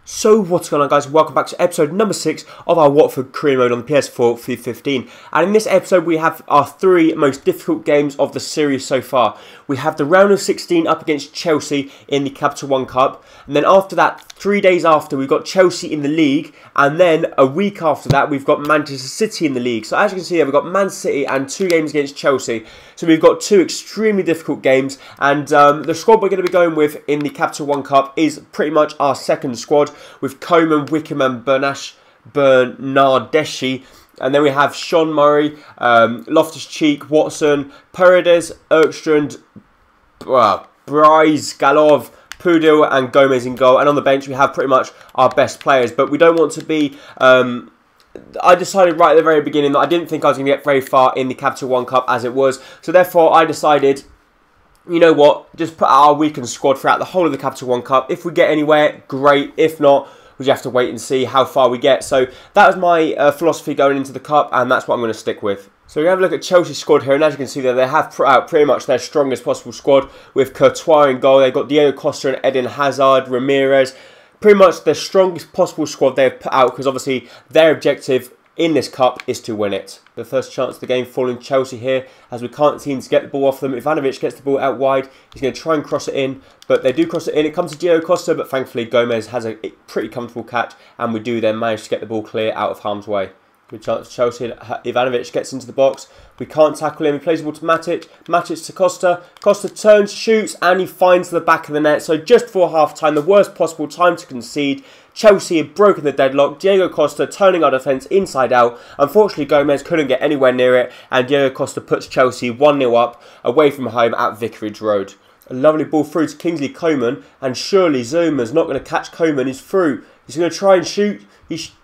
So what's going on, guys? Welcome back to episode number 6 of our Watford career mode on the PS4 FIFA 15. And in this episode we have our 3 most difficult games of the series so far. We have the round of 16 up against Chelsea in the Capital One Cup. And then after that, 3 days after, we've got Chelsea in the league. And then a week after that, we've got Manchester City in the league. So as you can see here, we've got Man City and 2 games against Chelsea. So we've got 2 extremely difficult games. And the squad we're going to be going with in the Capital One Cup is pretty much our second squad, with Coman, Wickham and Bernardeschi. And then we have Sean Murray, Loftus-Cheek, Watson, Paredes, Erkstrand, Bryce, Galov, Pudil and Gomez in goal. And on the bench we have pretty much our best players. But we don't want to be... I decided right at the very beginning that I didn't think I was going to get very far in the Capital One Cup as it was. So therefore I decided, you know what, just put our weakened squad throughout the whole of the Capital One Cup. If we get anywhere, great. If not, we just have to wait and see how far we get. So that was my philosophy going into the Cup, and that's what I'm going to stick with. So we have a look at Chelsea's squad here, and as you can see there, they have put out pretty much their strongest possible squad with Courtois in goal. They've got Diego Costa and Eden Hazard, Ramirez. Pretty much the strongest possible squad they've put out, because obviously their objective in this cup is to win it. The first chance of the game falling Chelsea here, as we can't seem to get the ball off them. Ivanovic gets the ball out wide. He's going to try and cross it in, but they do cross it in. It comes to Diego Costa, but thankfully Gomez has a pretty comfortable catch, and we do then manage to get the ball clear out of harm's way. Good chance for Chelsea. Ivanovic gets into the box. We can't tackle him. He plays the ball to Matic. Matic to Costa. Costa turns, shoots, and he finds the back of the net. So just before half-time, the worst possible time to concede. Chelsea had broken the deadlock. Diego Costa turning our defence inside out. Unfortunately, Gomez couldn't get anywhere near it, and Diego Costa puts Chelsea 1-0 up away from home at Vicarage Road. A lovely ball through to Kingsley Coman, and surely Zuma's not going to catch Coman. He's through. He's going to try and shoot.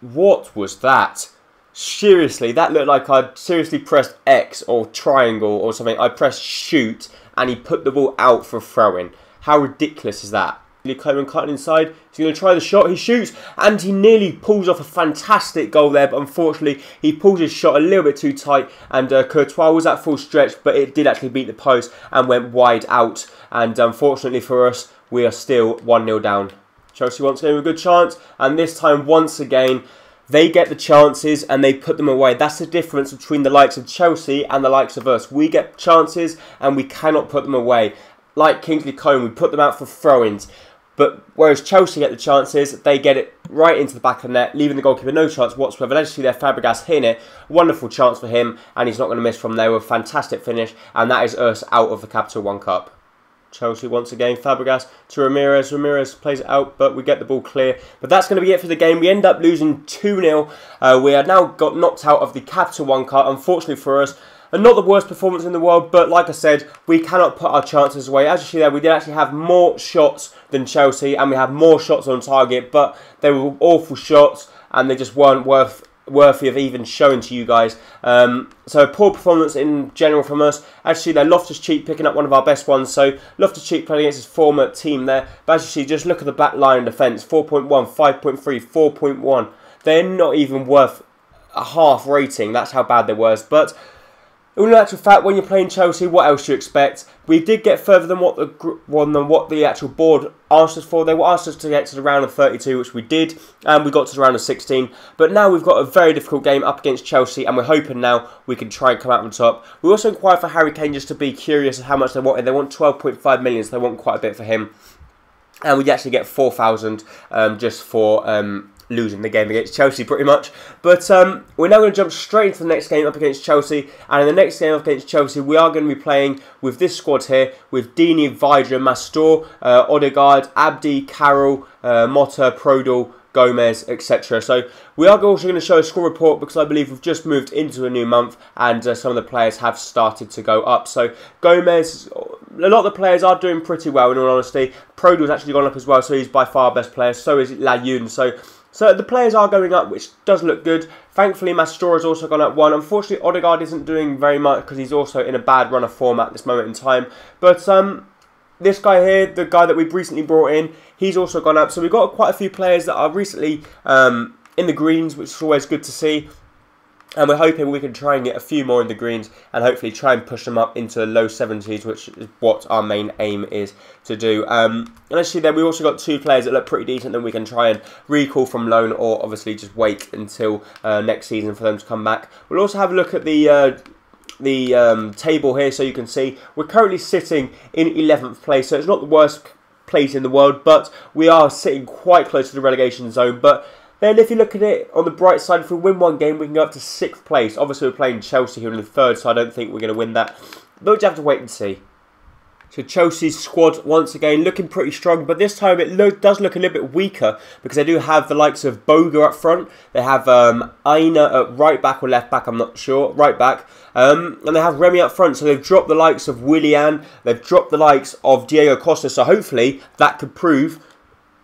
What was that? Seriously, that looked like I'd seriously pressed X or triangle or something. I pressed shoot and he put the ball out for a throw-in. How ridiculous is that? Coman cutting inside. He's going to try the shot. He shoots and he nearly pulls off a fantastic goal there. But unfortunately, he pulls his shot a little bit too tight. And Courtois was at full stretch, but it did actually beat the post and went wide out. And unfortunately for us, we are still 1-0 down. Chelsea once again with a good chance. And this time, once again, they get the chances and they put them away. That's the difference between the likes of Chelsea and the likes of us. We get chances and we cannot put them away. Like Kingsley Coman, we put them out for throw-ins. But whereas Chelsea get the chances, they get it right into the back of the net, leaving the goalkeeper no chance whatsoever. Let's see there, Fabregas hitting it. Wonderful chance for him, and he's not going to miss from there with a fantastic finish. And that is us out of the Capital One Cup. Chelsea once again, Fabregas to Ramirez. Ramirez plays it out, but we get the ball clear. But that's going to be it for the game. We end up losing 2-0. We are now got knocked out of the Capital One Cup, unfortunately for us. And not the worst performance in the world, but like I said, we cannot put our chances away. As you see there, we did actually have more shots than Chelsea, and we had more shots on target, but they were awful shots, and they just weren't worthy of even showing to you guys. So a poor performance in general from us. Actually, they're Loftus-Cheek picking up one of our best ones. So Loftus-Cheek playing against his former team there. But as you see, just look at the back line defence. 4.1, 5.3, 4.1. They're not even worth a half rating. That's how bad they were. But in actual fact, when you're playing Chelsea, what else do you expect? We did get further than what the actual board asked us for. They asked us to get to the round of 32, which we did, and we got to the round of 16. But now we've got a very difficult game up against Chelsea, and we're hoping now we can try and come out on top. We also inquired for Harry Kane just to be curious of how much they wanted. They want 12.5 million, so they want quite a bit for him. And we actually get 4,000 just for losing the game against Chelsea pretty much. But we're now going to jump straight into the next game up against Chelsea. And in the next game up against Chelsea, we are going to be playing with this squad here, with Dini, Vidra, Mastor, Odegaard, Abdi, Carroll, Motta, Prodal, Gomez, etc. So we are also going to show a score report, because I believe we've just moved into a new month and some of the players have started to go up. So Gomez, a lot of the players are doing pretty well in all honesty. Prodal's actually gone up as well, so he's by far our best player. So is Layun. So the players are going up, which does look good. Thankfully, Mastor has also gone up 1. Unfortunately, Odegaard isn't doing very much because he's also in a bad run of form at this moment in time. But this guy here, the guy that we've recently brought in, he's also gone up. So we've got quite a few players that are recently in the greens, which is always good to see. And we're hoping we can try and get a few more in the greens and hopefully try and push them up into the low 70s, which is what our main aim is to do. And actually then we also got 2 players that look pretty decent that we can try and recall from loan, or obviously just wait until next season for them to come back. We'll also have a look at the table here, so you can see we're currently sitting in 11th place, so it's not the worst place in the world, but we are sitting quite close to the relegation zone. But then if you look at it on the bright side, if we win one game, we can go up to 6th place. Obviously, we're playing Chelsea here in the 3rd, so I don't think we're going to win that. But we'll just have to wait and see. So Chelsea's squad, once again, looking pretty strong. But this time, it does look a little bit weaker, because they do have the likes of Boga up front. They have Aina at right back or left back, I'm not sure. Right back. And they have Remy up front. So they've dropped the likes of Willian. They've dropped the likes of Diego Costa. So hopefully, that could prove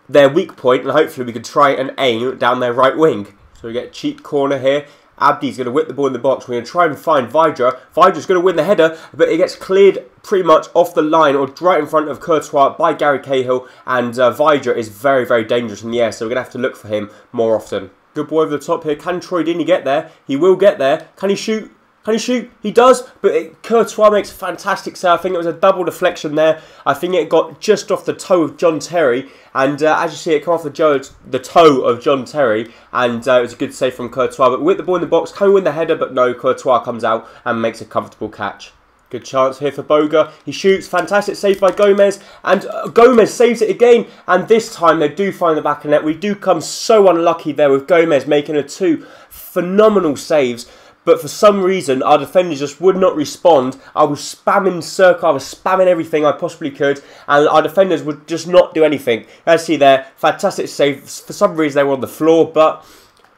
their weak point, and hopefully we could try and aim down their right wing. So we get a cheap corner here. Abdi's going to whip the ball in the box. We're going to try and find Vidra. Vidra's going to win the header, but it gets cleared pretty much off the line or right in front of Courtois by Gary Cahill, and Vidra is very, very dangerous in the air, so we're going to have to look for him more often. Good ball over the top here. Can Troy Deeney get there? He will get there. Can he shoot? Can he shoot? He does, but Courtois makes a fantastic save. I think it was a double deflection there. I think it got just off the toe of John Terry, and as you see, it come off the toe of John Terry, and it was a good save from Courtois. But with the ball in the box, can we win the header? But no, Courtois comes out and makes a comfortable catch. Good chance here for Boga. He shoots. Fantastic save by Gomez. And Gomez saves it again. And this time they do find the back of the net. We do come so unlucky there with Gomez making 2 phenomenal saves. But for some reason, our defenders just would not respond. I was spamming circle, I was spamming everything I possibly could, and our defenders would just not do anything. As you see there, fantastic save. For some reason, they were on the floor, but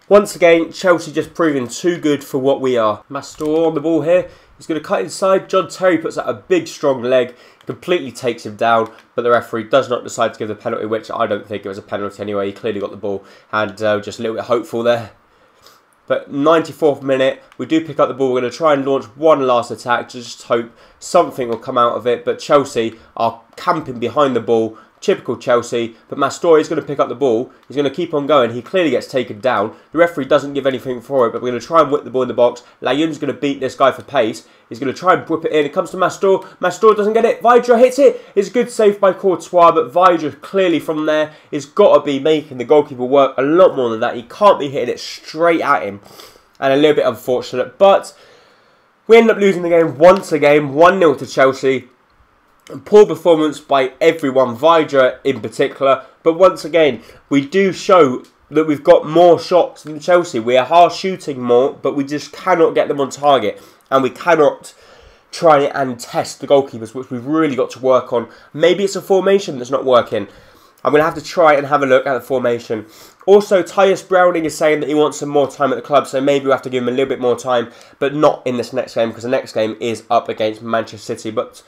once again, Chelsea just proving too good for what we are. Mastor on the ball here. He's going to cut inside. John Terry puts out a big, strong leg, completely takes him down, but the referee does not decide to give the penalty, which I don't think it was a penalty anyway. He clearly got the ball, and just a little bit hopeful there. But 94th minute, we do pick up the ball. We're going to try and launch one last attack to just hope something will come out of it. But Chelsea are camping behind the ball. Typical Chelsea. But Mastori is going to pick up the ball. He's going to keep on going. He clearly gets taken down. The referee doesn't give anything for it, but we're going to try and whip the ball in the box. Layun's going to beat this guy for pace. He's going to try and whip it in. It comes to Mastor. Mastor doesn't get it. Vidra hits it. It's a good save by Courtois, but Vidra clearly from there is got to be making the goalkeeper work a lot more than that. He can't be hitting it straight at him. And a little bit unfortunate, but we end up losing the game once again, 1-0 to Chelsea. Poor performance by everyone, Vidra in particular. But once again, we do show that we've got more shots than Chelsea. We are shooting more, but we just cannot get them on target. And we cannot try and test the goalkeepers, which we've really got to work on. Maybe it's a formation that's not working. I'm going to have to try and have a look at the formation. Also, Tyus Browning is saying that he wants some more time at the club, so maybe we'll have to give him a little bit more time, but not in this next game, because the next game is up against Manchester City. But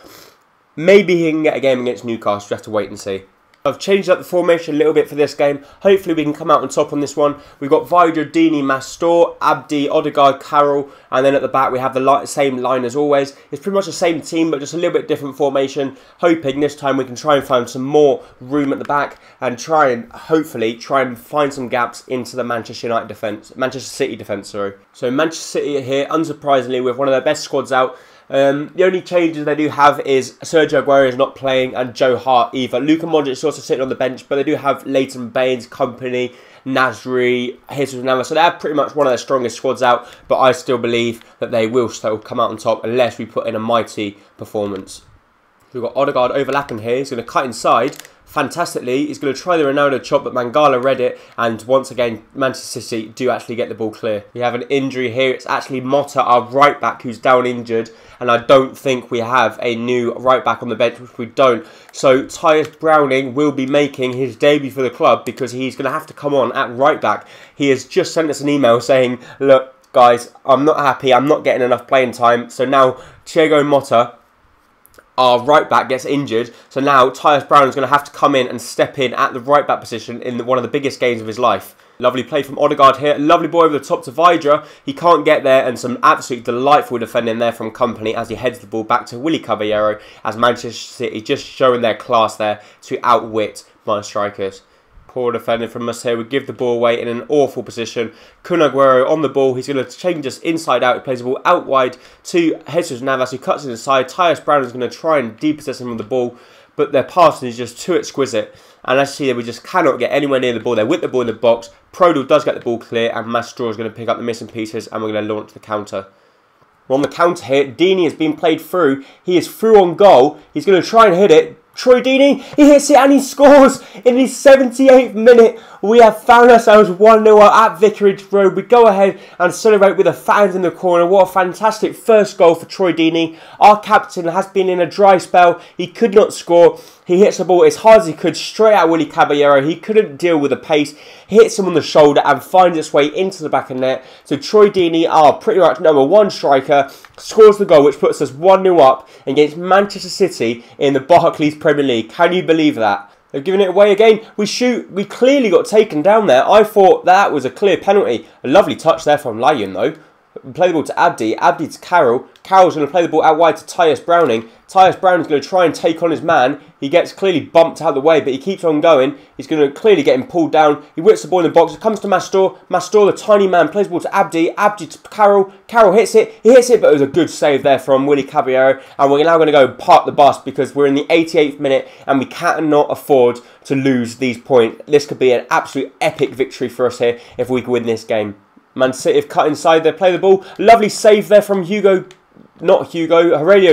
maybe he can get a game against Newcastle. We have to wait and see. I've changed up the formation a little bit for this game. Hopefully we can come out on top on this one. We've got Vidra, Deeney, Mastor, Abdi, Odegaard, Carroll, and then at the back we have the same line as always. It's pretty much the same team, but just a little bit different formation. Hoping this time we can try and find some more room at the back and hopefully try and find some gaps into the Manchester City defence, sorry. So Manchester City here, unsurprisingly, with one of their best squads out. The only changes they do have is Sergio Aguero is not playing and Joe Hart either. Luka Modric is also sitting on the bench, but they do have Leighton Baines, Company, Nasri, Jesus Navas. So they have pretty much one of their strongest squads out, but I still believe that they will still come out on top unless we put in a mighty performance. We've got Odegaard overlapping here. He's going to cut inside fantastically. He's going to try the Ronaldo chop, but Mangala read it. And once again, Manchester City do actually get the ball clear. We have an injury here. It's actually Motta, our right back, who's down injured. And I don't think we have a new right back on the bench, which we don't. So Tyus Browning will be making his debut for the club because he's going to have to come on at right back. He has just sent us an email saying, look, guys, I'm not happy. I'm not getting enough playing time. So now Thiago Motta, our right back, gets injured. So now Tyus Brown is going to have to come in and step in at the right back position in one of the biggest games of his life. Lovely play from Odegaard here. Lovely ball over the top to Vidra. He can't get there, and some absolutely delightful defending there from Company as he heads the ball back to Willy Caballero, as Manchester City just showing their class there to outwit my strikers. Poor defending from us here. We give the ball away in an awful position. Kun Aguero on the ball. He's going to change us inside out. He plays the ball out wide to Jesus Navas, who cuts it inside. Tyus Brown is going to try and depossess him with the ball, but their passing is just too exquisite. And as you see there, we just cannot get anywhere near the ball. They whip the ball in the box. Prodal does get the ball clear, and Mastraw is going to pick up the missing pieces, and we're going to launch the counter. We're on the counter here. Deeney has been played through. He is through on goal. He's going to try and hit it. Troy Deeney, he hits it and he scores in the 78th minute. We have found ourselves 1-0 at Vicarage Road. We go ahead and celebrate with the fans in the corner. What a fantastic first goal for Troy Deeney. Our captain has been in a dry spell. He could not score. He hits the ball as hard as he could straight at Willy Caballero. He couldn't deal with the pace. He hits him on the shoulder and finds its way into the back of net. So Troy Deeney, our pretty much #1 striker, scores the goal, which puts us 1-0 up against Manchester City in the Barclays Premier League. Can you believe that? They've given it away again. We shoot. We clearly got taken down there. I thought that was a clear penalty. A lovely touch there from Lyon, though. We play the ball to Abdi. Abdi to Carroll. Carroll's going to play the ball out wide to Tyus Browning. Tyus Browning's going to try and take on his man. He gets clearly bumped out of the way, but he keeps on going. He's going to clearly get him pulled down. He whips the ball in the box. It comes to Mastraw. Mastraw, the tiny man, plays the ball to Abdi. Abdi to Carroll. Carroll hits it. He hits it, but it was a good save there from Willy Caballero. And we're now going to go park the bus because we're in the 88th minute and we cannot afford to lose these points. This could be an absolute epic victory for us here if we can win this game. Man City have cut inside there, play the ball. Lovely save there from Aurelio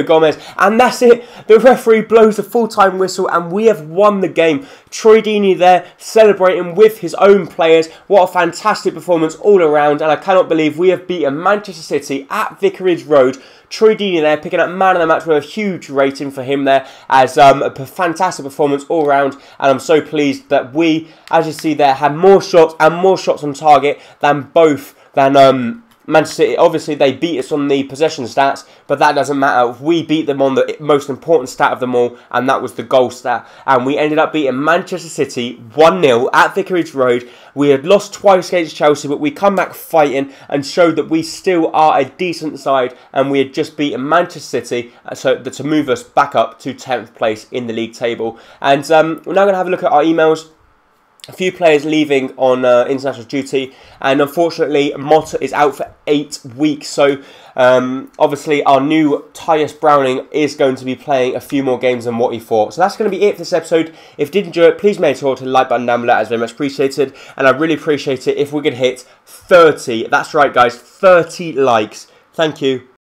Gomez. And that's it. The referee blows the full-time whistle and we have won the game. Troy Deeney there celebrating with his own players. What a fantastic performance all around. And I cannot believe we have beaten Manchester City at Vicarage Road. Troy Deeney there picking up man of the match with a huge rating for him there as a fantastic performance all round, and I'm so pleased that we, as you see there, had more shots on target than Manchester City. Obviously they beat us on the possession stats, but that doesn't matter. We beat them on the most important stat of them all, and that was the goal stat, and we ended up beating Manchester City 1-0 at Vicarage Road. We had lost twice against Chelsea, but we come back fighting and showed that we still are a decent side, and we had just beaten Manchester City to move us back up to 10th place in the league table. And we're now going to have a look at our emails. A few players leaving on international duty, and unfortunately Motta is out for 8 weeks, so obviously our new Tyus Browning is going to be playing a few more games than what he thought. So that's going to be it for this episode. If you did enjoy it, please make sure to hit the like button down below, as very much appreciated, and I'd really appreciate it if we could hit 30, that's right guys, 30 likes. Thank you.